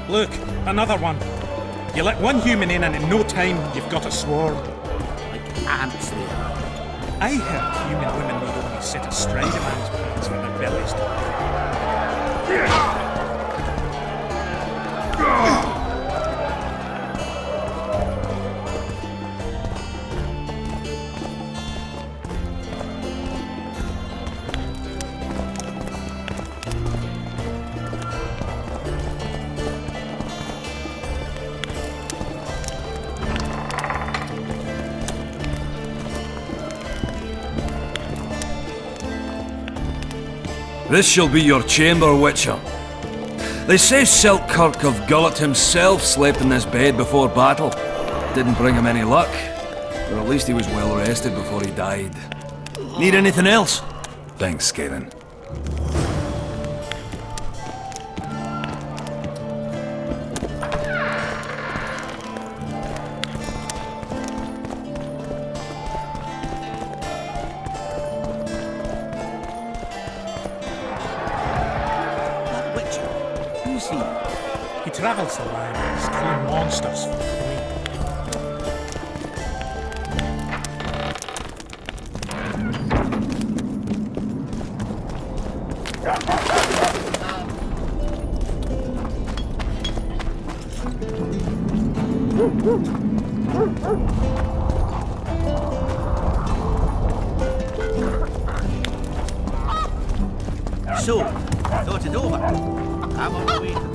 Look, another one. You let one human in and in no time you've got a swarm. Like ants they are. I heard human women need only sit astride a man's pants for their bellies to... This shall be your chamber, Witcher. They say Selkirk of Gullet himself slept in this bed before battle. Didn't bring him any luck, but at least he was well rested before he died. Need anything else? Thanks, Skaven. He travels the land, killing monsters for free. So, thought it over. I'm on my way to the...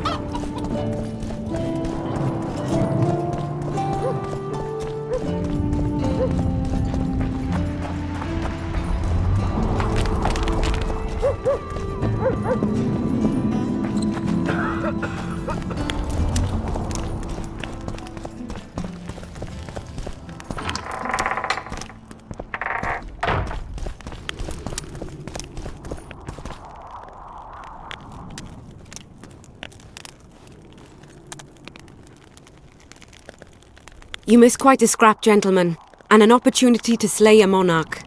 You miss quite a scrap, gentlemen, and an opportunity to slay a monarch.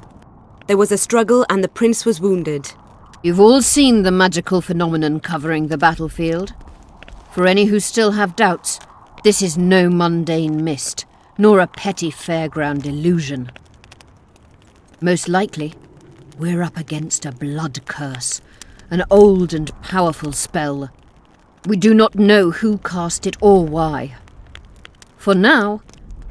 There was a struggle and the prince was wounded. You've all seen the magical phenomenon covering the battlefield. For any who still have doubts, this is no mundane mist, nor a petty fairground illusion. Most likely, we're up against a blood curse, an old and powerful spell. We do not know who cast it or why. For now,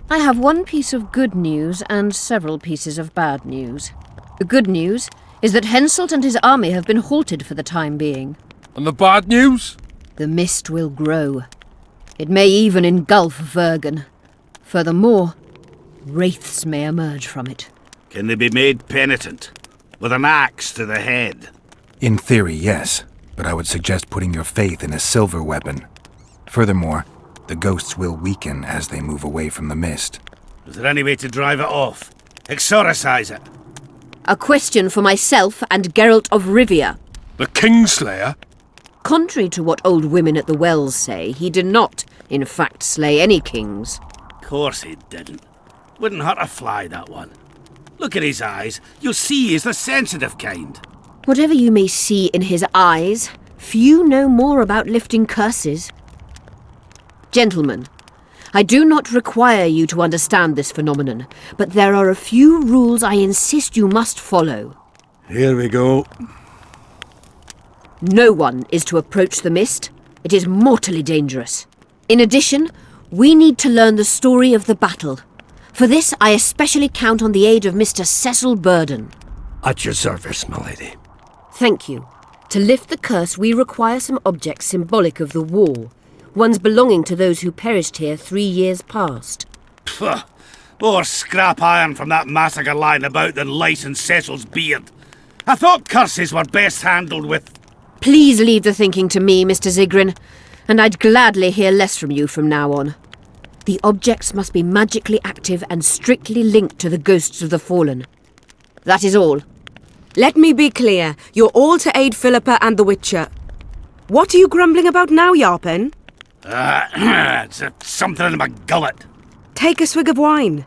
I have one piece of good news and several pieces of bad news. The good news is that Henselt and his army have been halted for the time being. And the bad news? The mist will grow. It may even engulf Vergen. Furthermore, wraiths may emerge from it. Can they be made penitent? With an axe to the head? In theory, yes, but I would suggest putting your faith in a silver weapon. Furthermore, the ghosts will weaken as they move away from the mist. Is there any way to drive it off? Exorcise it? A question for myself and Geralt of Rivia. The Kingslayer? Contrary to what old women at the wells say, he did not, in fact, slay any kings. Course he didn't. Wouldn't hurt a fly, that one. Look at his eyes. You'll see he's the sensitive kind. Whatever you may see in his eyes, few know more about lifting curses. Gentlemen, I do not require you to understand this phenomenon, but there are a few rules I insist you must follow. Here we go. No one is to approach the mist. It is mortally dangerous. In addition, we need to learn the story of the battle. For this, I especially count on the aid of Mr. Cecil Burden. At your service, my lady. Thank you. To lift the curse, we require some objects symbolic of the war. Ones belonging to those who perished here 3 years past. Pugh! More scrap iron from that massacre lying about than lice in Cecil's beard. I thought curses were best handled with... Please leave the thinking to me, Mr. Zigrin, and I'd gladly hear less from you from now on. The objects must be magically active and strictly linked to the ghosts of the fallen. That is all. Let me be clear. You're all to aid Philippa and the Witcher. What are you grumbling about now, Yarpen? It's something in my gullet. Take a swig of wine.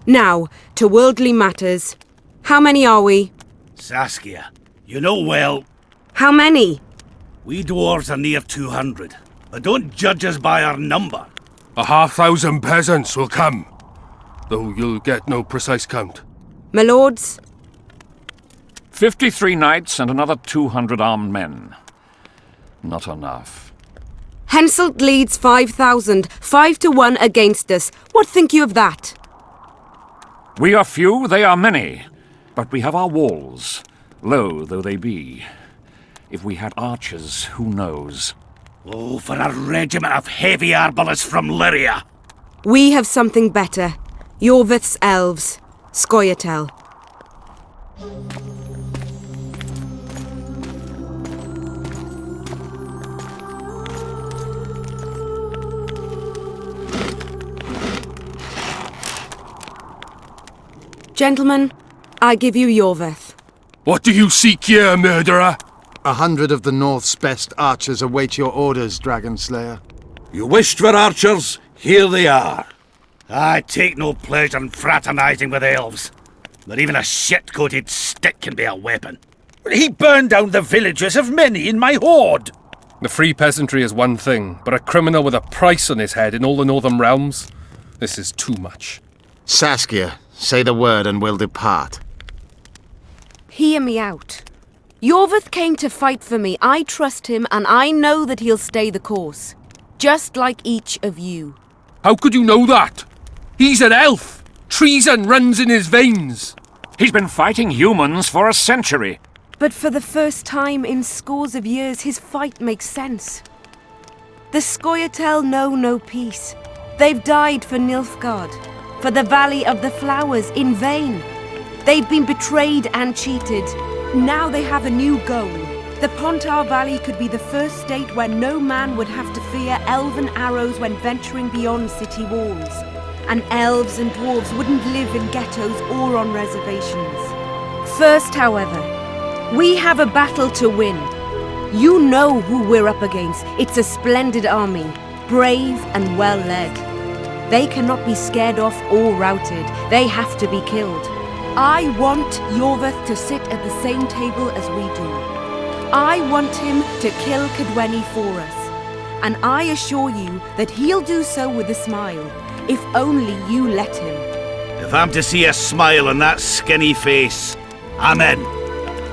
Now, to worldly matters. How many are we? Saskia, you know well. How many? We dwarves are near 200. But don't judge us by our number. 500 peasants will come, though you'll get no precise count. My lords, 53 knights and another 200 armed men. Not enough. Henselt leads 5,000, 5 to 1 against us. What think you of that? We are few, they are many. But we have our walls, low though they be. If we had archers, who knows? Oh, for a regiment of heavy arbalists from Lyria. We have something better. Iorveth's elves. Scoia'tael. Gentlemen, I give you Iorveth. What do you seek here, murderer? 100 of the North's best archers await your orders, Dragon Slayer. You wished for archers, here they are. I take no pleasure in fraternizing with elves. But even a shit-coated stick can be a weapon. He burned down the villages of many in my horde. The free peasantry is one thing, but a criminal with a price on his head in all the Northern realms? This is too much. Saskia, say the word and we'll depart. Hear me out. Iorveth came to fight for me. I trust him, and I know that he'll stay the course. Just like each of you. How could you know that? He's an elf! Treason runs in his veins! He's been fighting humans for a century. But for the first time in scores of years, his fight makes sense. The Scoia'tael know no peace. They've died for Nilfgaard, for the Valley of the Flowers, in vain. They've been betrayed and cheated. Now they have a new goal. The Pontar Valley could be the first state where no man would have to fear elven arrows when venturing beyond city walls. And elves and dwarves wouldn't live in ghettos or on reservations. First, however, we have a battle to win. You know who we're up against. It's a splendid army, brave and well-led. They cannot be scared off or routed. They have to be killed. I want Iorveth to sit at the same table as we do. I want him to kill Cadweni for us. And I assure you that he'll do so with a smile, if only you let him. If I'm to see a smile on that skinny face, I'm in.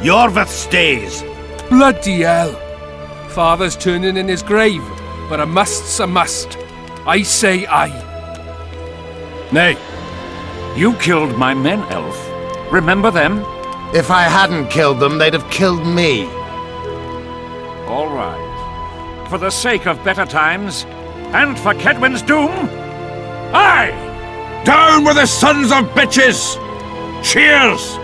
Iorveth stays. Bloody hell! Father's turning in his grave, but a must's a must. I say aye. Nay, you killed my men, elf. Remember them? If I hadn't killed them, they'd have killed me. All right. For the sake of better times, and for Kedwen's doom, aye! Down with the sons of bitches! Cheers!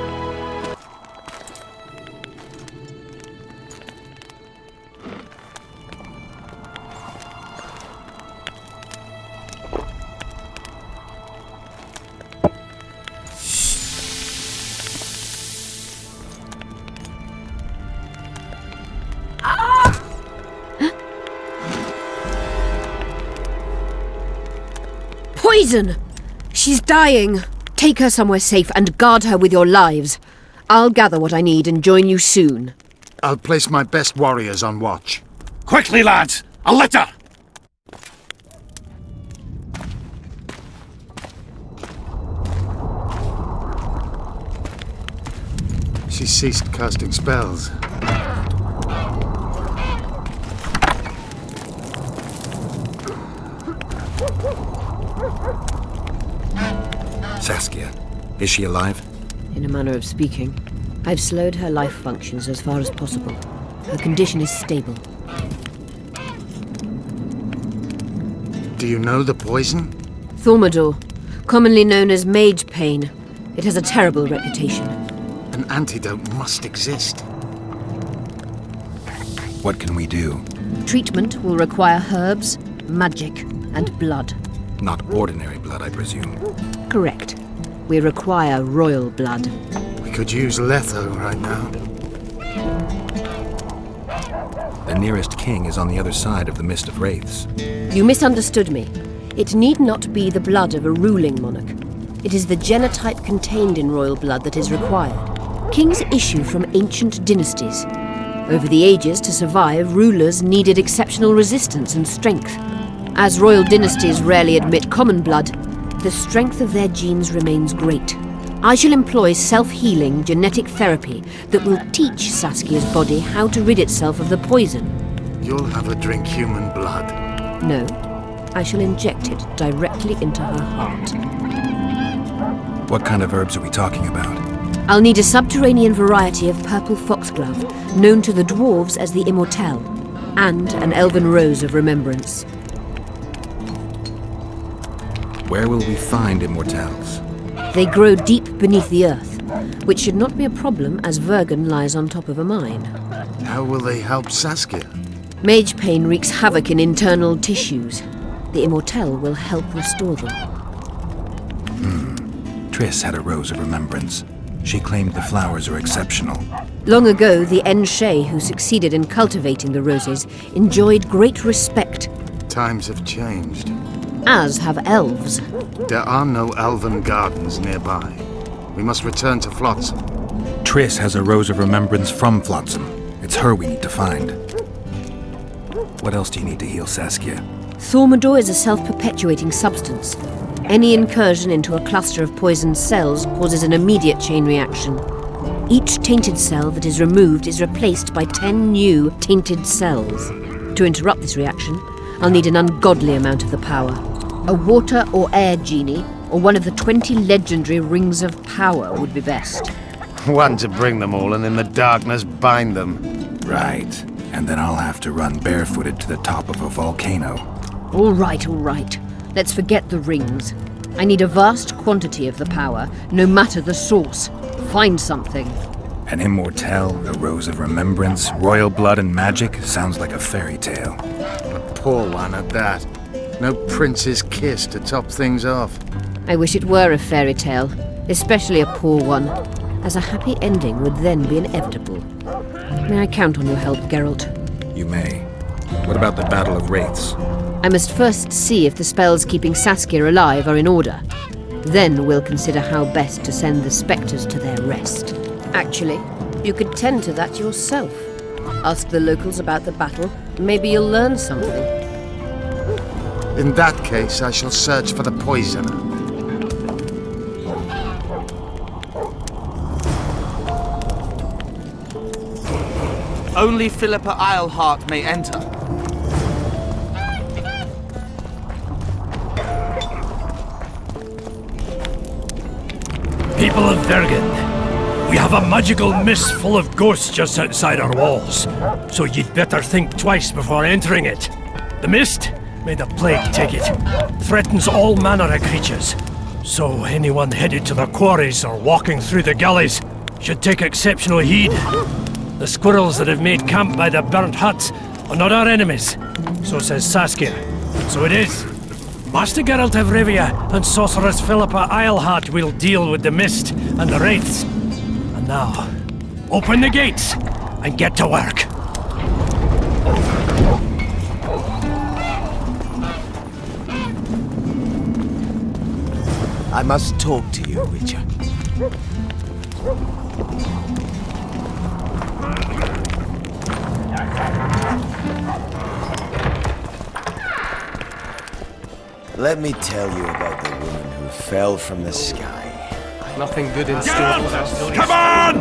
Poison! She's dying. Take her somewhere safe and guard her with your lives. I'll gather what I need and join you soon. I'll place my best warriors on watch. Quickly, lads! A litter! She ceased casting spells. Saskia, is she alive? In a manner of speaking, I've slowed her life functions as far as possible. Her condition is stable. Do you know the poison? Thaumadour, commonly known as mage pain. It has a terrible reputation. An antidote must exist. What can we do? Treatment will require herbs, magic, and blood. Not ordinary blood, I presume. Correct. We require royal blood. We could use Letho right now. The nearest king is on the other side of the Mist of Wraiths. You misunderstood me. It need not be the blood of a ruling monarch. It is the genotype contained in royal blood that is required. Kings issue from ancient dynasties. Over the ages, to survive, rulers needed exceptional resistance and strength. As royal dynasties rarely admit common blood, the strength of their genes remains great. I shall employ self-healing genetic therapy that will teach Saskia's body how to rid itself of the poison. You'll have her drink human blood. No, I shall inject it directly into her heart. What kind of herbs are we talking about? I'll need a subterranean variety of purple foxglove, known to the dwarves as the Immortelle, and an elven rose of remembrance. Where will we find immortelles? They grow deep beneath the earth, which should not be a problem as Vergen lies on top of a mine. How will they help Saskia? Mage pain wreaks havoc in internal tissues. The Immortelle will help restore them. Triss had a rose of remembrance. She claimed the flowers are exceptional. Long ago, the Enshe who succeeded in cultivating the roses enjoyed great respect, Times have changed. as have elves. There are no elven gardens nearby. We must return to Flotsam. Triss has a rose of remembrance from Flotsam. It's her we need to find. What else do you need to heal Saskia? Thaumadour is a self-perpetuating substance. Any incursion into a cluster of poisoned cells causes an immediate chain reaction. Each tainted cell that is removed is replaced by 10 new tainted cells. To interrupt this reaction, I'll need an ungodly amount of the power. A water or air genie, or one of the 20 legendary rings of power would be best. One to bring them all and in the darkness bind them. Right. And then I'll have to run barefooted to the top of a volcano. All right, all right. Let's forget the rings. I need a vast quantity of the power, no matter the source. Find something. An immortelle, a rose of remembrance, royal blood and magic sounds like a fairy tale. A poor one at that. No prince's kiss to top things off. I wish it were a fairy tale, especially a poor one, as a happy ending would then be inevitable. May I count on your help, Geralt? You may. What about the Battle of Wraiths? I must first see if the spells keeping Saskia alive are in order. Then we'll consider how best to send the spectres to their rest. Actually, you could tend to that yourself. Ask the locals about the battle. Maybe you'll learn something. In that case, I shall search for the poisoner. Only Philippa Eilhart may enter. People of Vergen, we have a magical mist full of ghosts just outside our walls, so you'd better think twice before entering it. The mist, may the plague take it, threatens all manner of creatures, so anyone headed to the quarries or walking through the gullies should take exceptional heed. The squirrels that have made camp by the burnt huts are not our enemies, so says Saskia. So it is. Master Geralt of Rivia and Sorceress Philippa Eilhart will deal with the mist and the wraiths. And now, open the gates and get to work. I must talk to you, Witcher. Let me tell you about the woman who fell from the sky. Nothing good in store. Come on!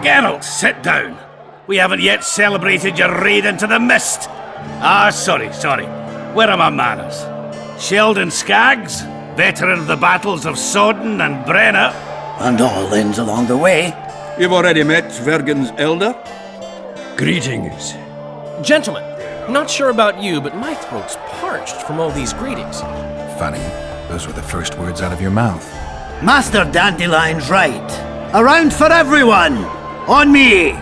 Geralt, sit down. We haven't yet celebrated your raid into the mist. Sorry. Where are my manners? Sheldon Skaggs, veteran of the battles of Sodden and Brenna. And all inns along the way. You've already met Vergen's elder? Greetings. Gentlemen, not sure about you, but my throat's parched from all these greetings. Funny, those were the first words out of your mouth. Master Dandelion's right. Around for everyone! On me!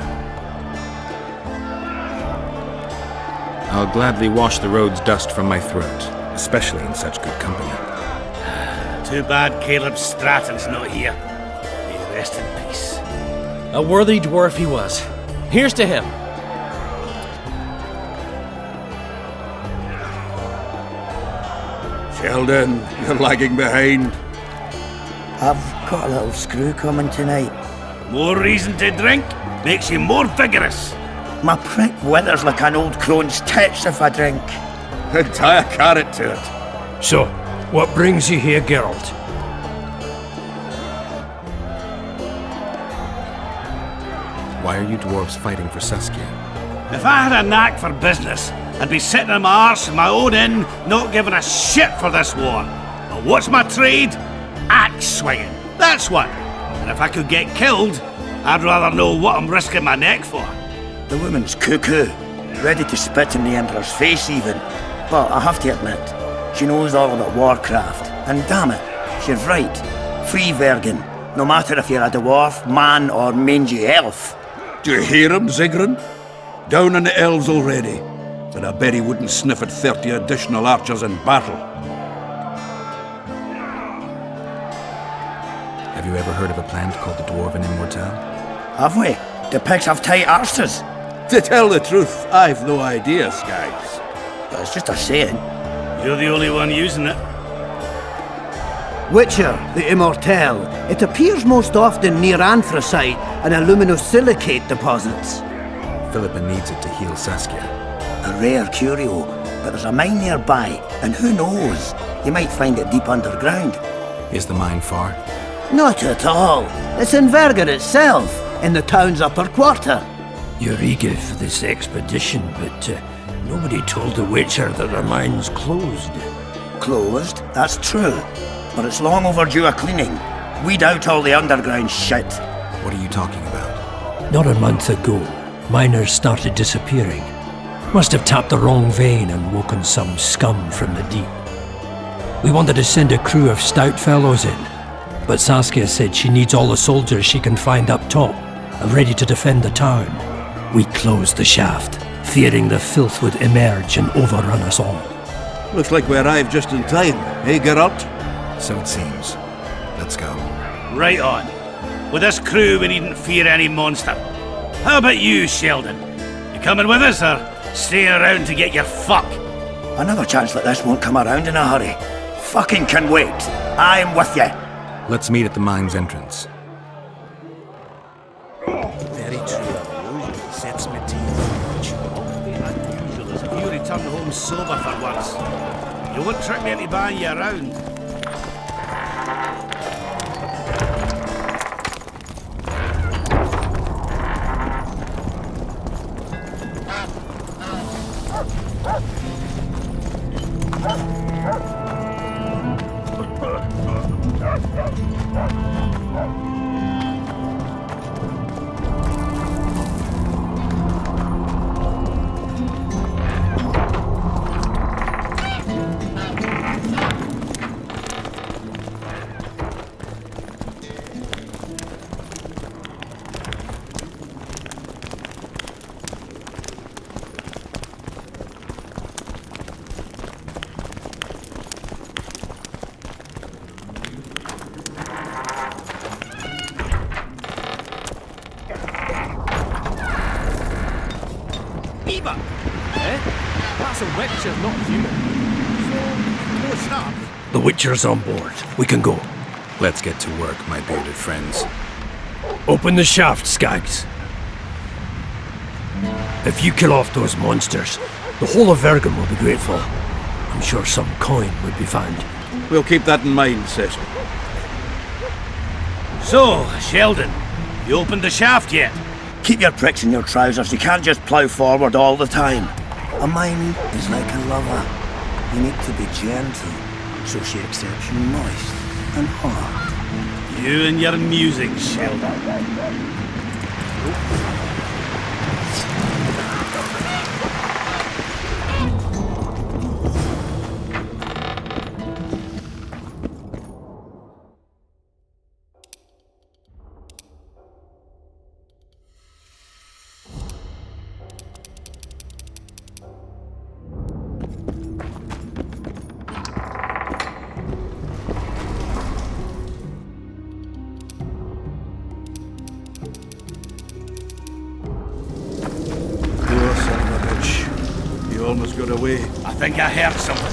I'll gladly wash the road's dust from my throat, especially in such good company. Too bad Caleb Stratton's not here. May he rest in peace. A worthy dwarf he was. Here's to him. Sheldon, you're lagging behind. I've got a little screw coming tonight. More reason to drink makes you more vigorous. My prick withers like an old crone's tits if I drink. And tie a carrot to it. So, what brings you here, Geralt? Why are you dwarves fighting for Saskia? If I had a knack for business, I'd be sitting on my arse in my own inn, not giving a shit for this war. But what's my trade? Axe swinging. That's what. And if I could get killed, I'd rather know what I'm risking my neck for. The woman's cuckoo, ready to spit in the Emperor's face even. But I have to admit, she knows all about warcraft. And damn it, she's right. Free Vergen, no matter if you're a dwarf, man or mangy elf. Do you hear him, Zigrin? Down on the elves already. But I bet he wouldn't sniff at 30 additional archers in battle. Have you ever heard of a plant called the Dwarven Immortelle? Have we? Do pigs have tight arses? To tell the truth, I've no idea, Skies. But it's just a saying. You're the only one using it. Witcher, the Immortelle. It appears most often near anthracite and aluminosilicate deposits. Philippa needs it to heal Saskia. A rare curio, but there's a mine nearby, and who knows? You might find it deep underground. Is the mine far? Not at all. It's in Verger itself, in the town's upper quarter. You're eager for this expedition, but nobody told the Witcher that their mine's closed. Closed? That's true. But it's long overdue a cleaning. Weed out all the underground shit. What are you talking about? Not a month ago, miners started disappearing. Must have tapped the wrong vein and woken some scum from the deep. We wanted to send a crew of stout fellows in, but Saskia said she needs all the soldiers she can find up top and ready to defend the town. We closed the shaft, fearing the filth would emerge and overrun us all. Looks like we arrived just in time, eh, Geralt? So it seems. Let's go. Right on. With this crew, we needn't fear any monster. How about you, Sheldon? You coming with us, or staying around to get your fuck? Another chance like this won't come around in a hurry. Fucking can wait. I'm with you. Let's meet at the mine's entrance. Very true. Usually sets my teeth. Which won't be unusual as if you return home sober for once. You won't trick me into buying you around. The Witcher's on board. We can go. Let's get to work, my bearded friends. Open the shaft, Skags. If you kill off those monsters, the whole of Vergen will be grateful. I'm sure some coin would be found. We'll keep that in mind, Cecil. So, Sheldon, you opened the shaft yet? Keep your pricks in your trousers. You can't just plough forward all the time. A mine is like a lover. You need to be gentle, so she accepts you moist and hard. You and your music, Sheldon. Almost got away. I think I heard something.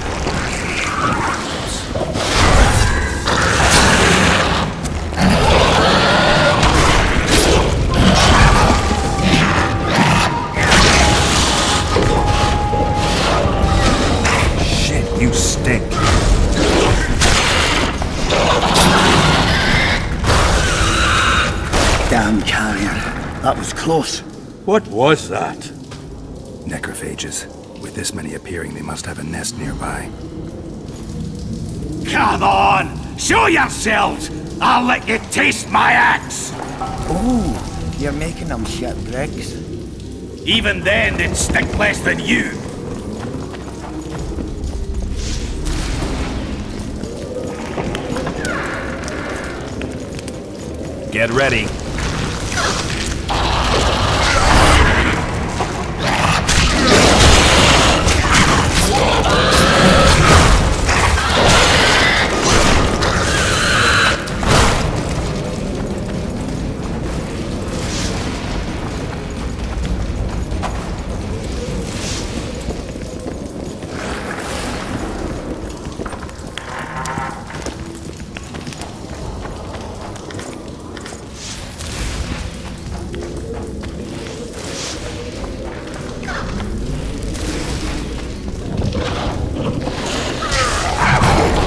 That was close. What was that? Necrophages. With this many appearing, they must have a nest nearby. Come on! Show yourselves! I'll let you taste my axe! Oh, you're making them shit bricks. Even then, they'd stick less than you. Get ready.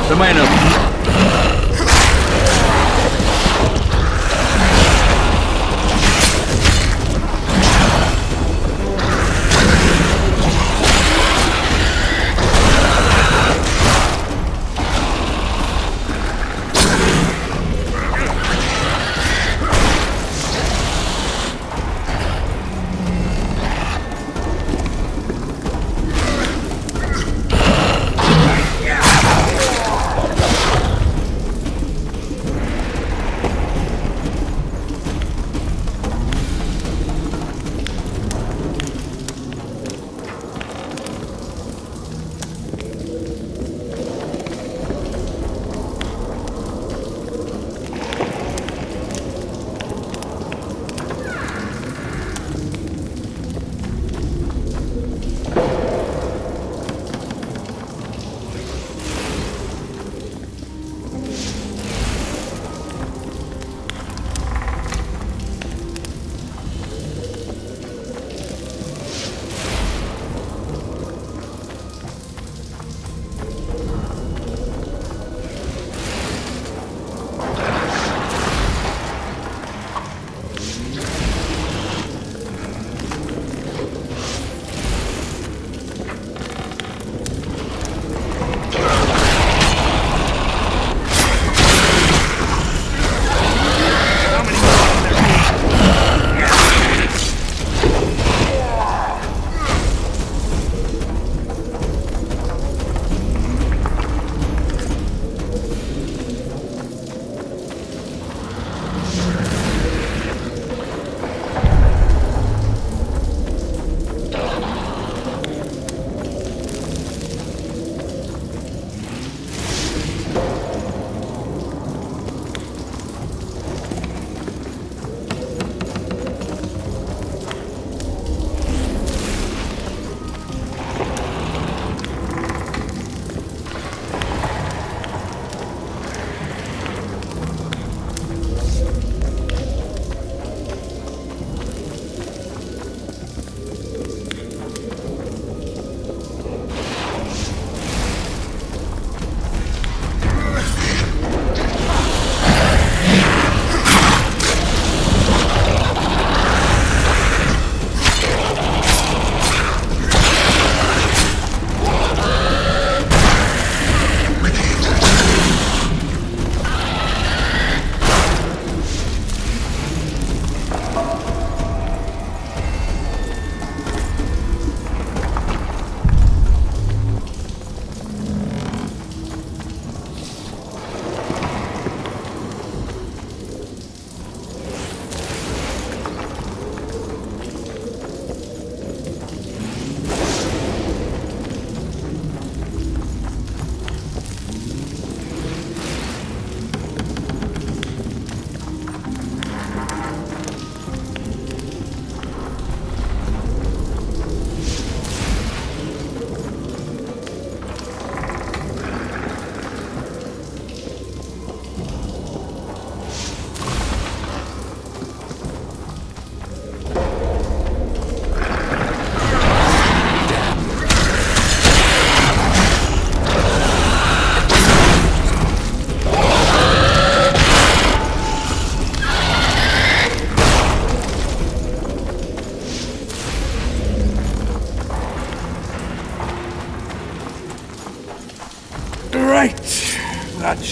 The miner.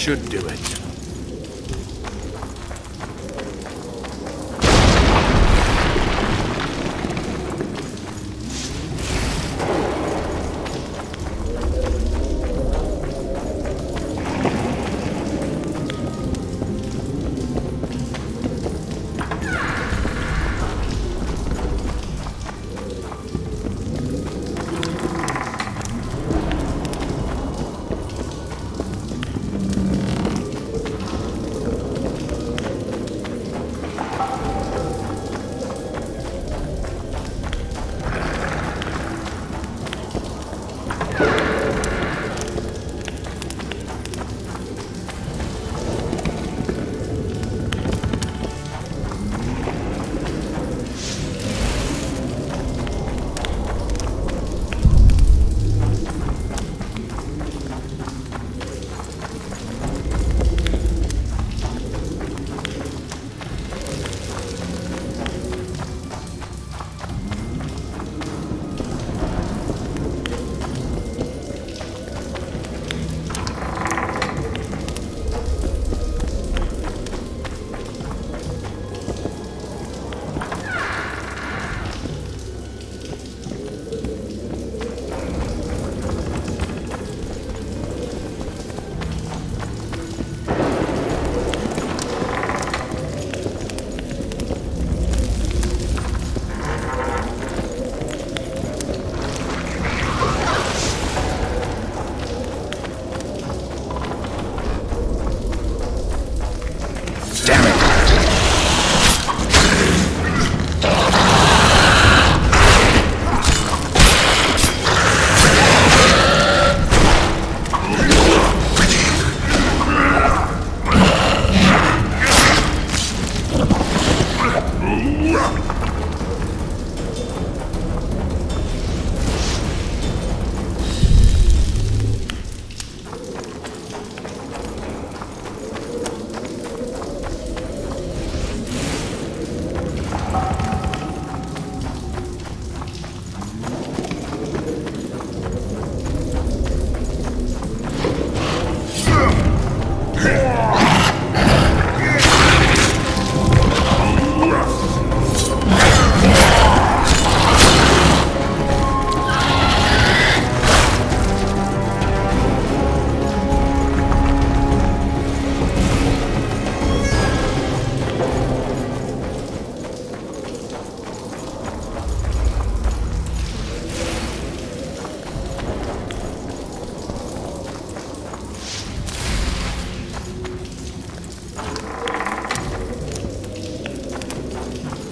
should do it.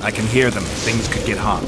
I can hear them. Things could get hot.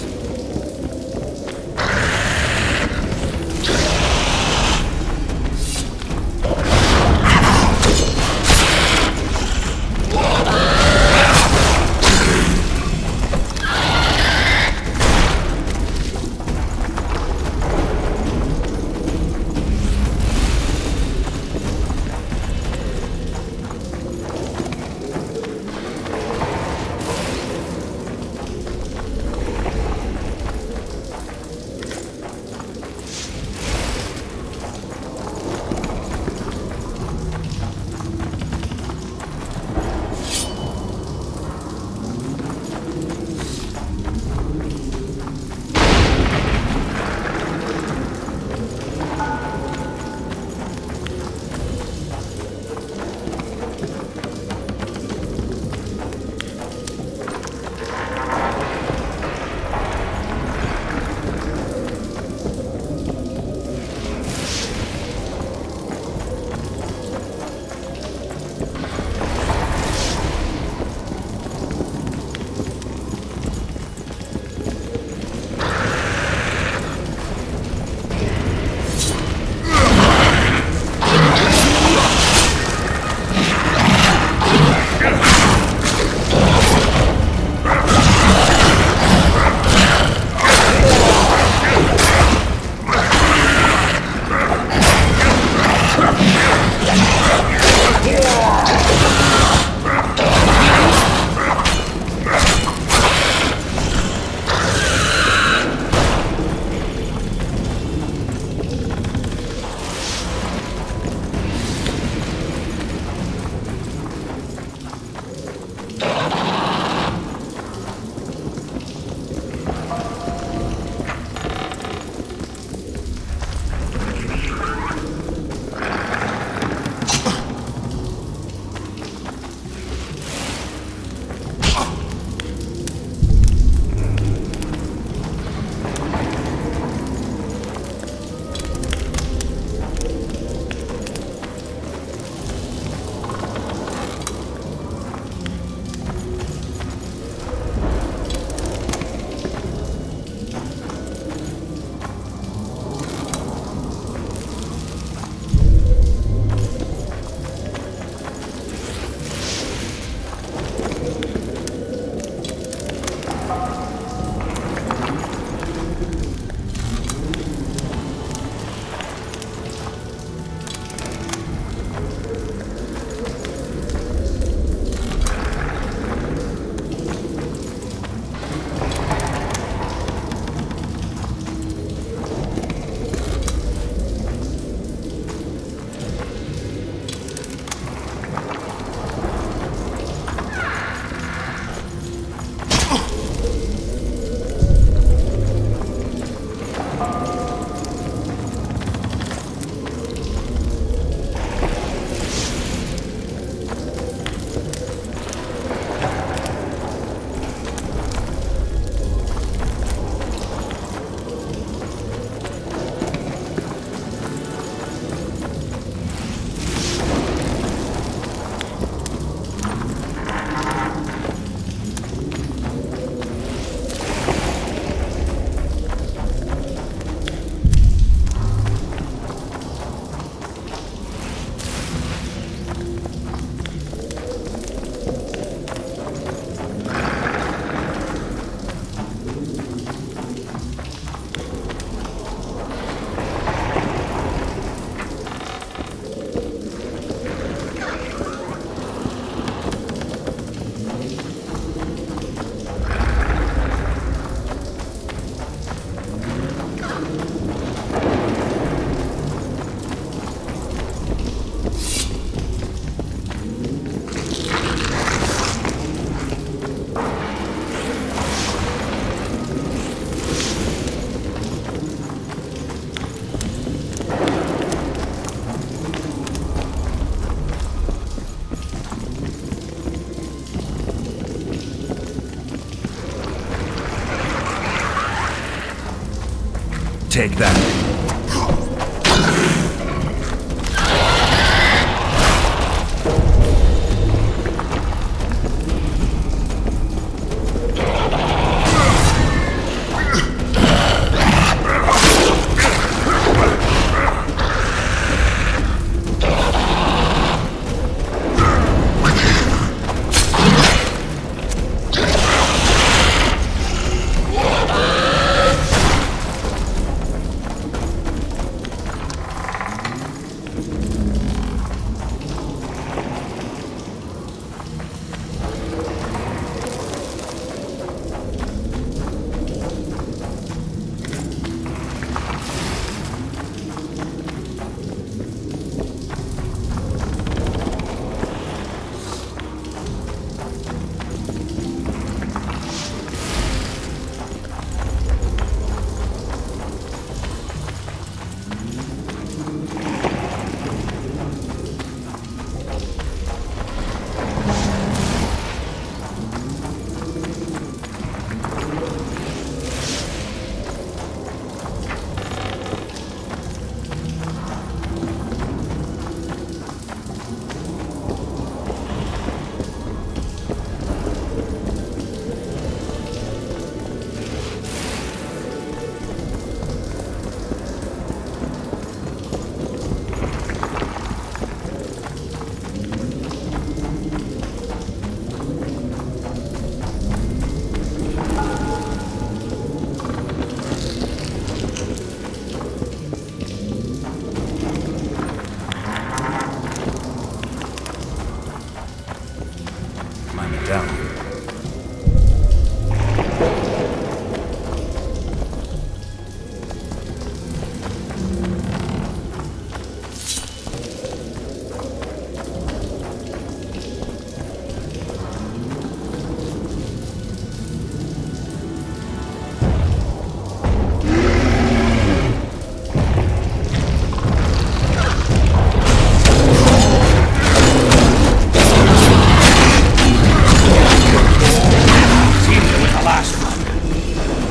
Take that.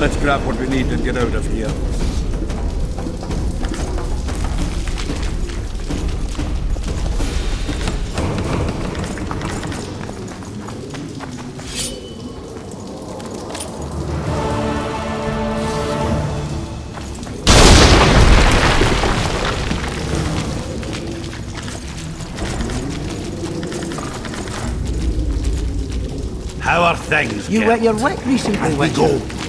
Let's grab what we need and get out of here. How are things? You wet your wick recently, We Witcher? go.